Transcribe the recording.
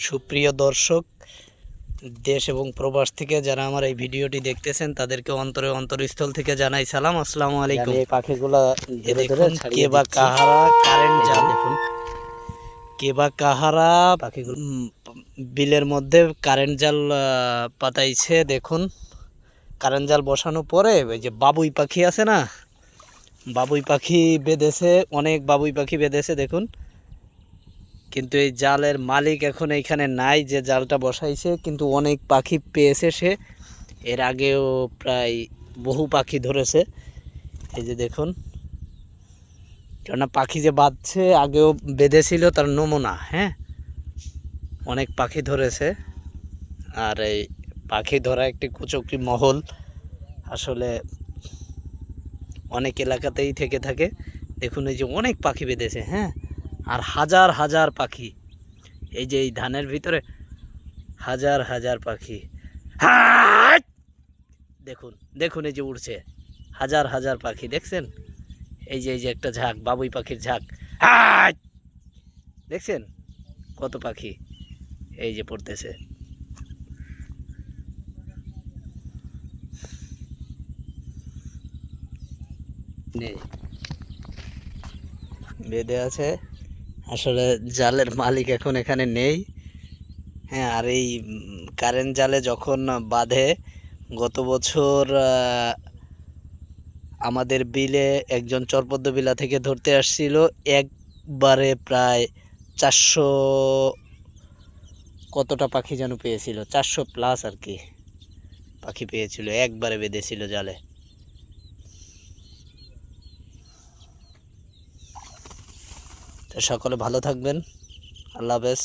সুপ্রিয় দর্শক, দেশ এবং প্রবাস থেকে যারা আমার এই ভিডিওটি দেখতেছেন তাদেরকে অন্তরস্থল থেকে জানাই সালাম, আসসালামু আলাইকুম। এই পাখিগুলা ধরে ধরে দেখুন ছাড়িয়ে কে বা দিচ্ছি। কাহারা কারেন্ট জাল, দেখুন কে বা কাহারা পাখিগুলো বিলের মধ্যে কারেন্ট জাল পাতাইছে। দেখুন কারেন্ট জাল বসানোর পরে ওই যে বাবুই পাখি আছে না, বাবুই পাখি বেঁধেছে, অনেক বাবুই পাখি বেঁধেছে দেখুন। কিন্তু এই জালের মালিক এখন এইখানে নাই যে জালটা বসাইছে, কিন্তু অনেক পাখি পেয়েছে সে। এর আগেও প্রায় বহু পাখি ধরেছে। এই যে দেখুন, কেননা পাখি যে বাঁধছে আগেও বেঁধেছিল তার নমুনা। হ্যাঁ, অনেক পাখি ধরেছে। আর এই পাখি ধরা একটি কুচক্রী মহল আসলে অনেক এলাকাতেই থেকে থাকে। দেখুন এই যে অনেক পাখি বেঁধেছে। হ্যাঁ, আর হাজার হাজার পাখি, এই যে এই ধানের ভিতরে হাজার হাজার পাখি। হাট! দেখুন দেখুন এই যে উড়ছে হাজার হাজার পাখি, দেখছেন? এই যে একটা ঝাঁক, বাবুই পাখির ঝাঁক। হাট! দেখছেন কত পাখি এই যে পড়তেছে। নেই, বেঁধে আছে। আসলে জালের মালিক এখন এখানে নেই। হ্যাঁ, আর এই কারেন্ট জালে যখন বাঁধে, গত বছর আমাদের বিলে একজন চরপদ্মবিলা থেকে ধরতে আসছিল, একবারে প্রায় 400 কতটা পাখি যেন পেয়েছিল, 400 প্লাস আর কি পাখি পেয়েছিল, একবারে বেঁধেছিল জালে। তো সকলে ভালো থাকবেন, আল্লাহ হাফেজ।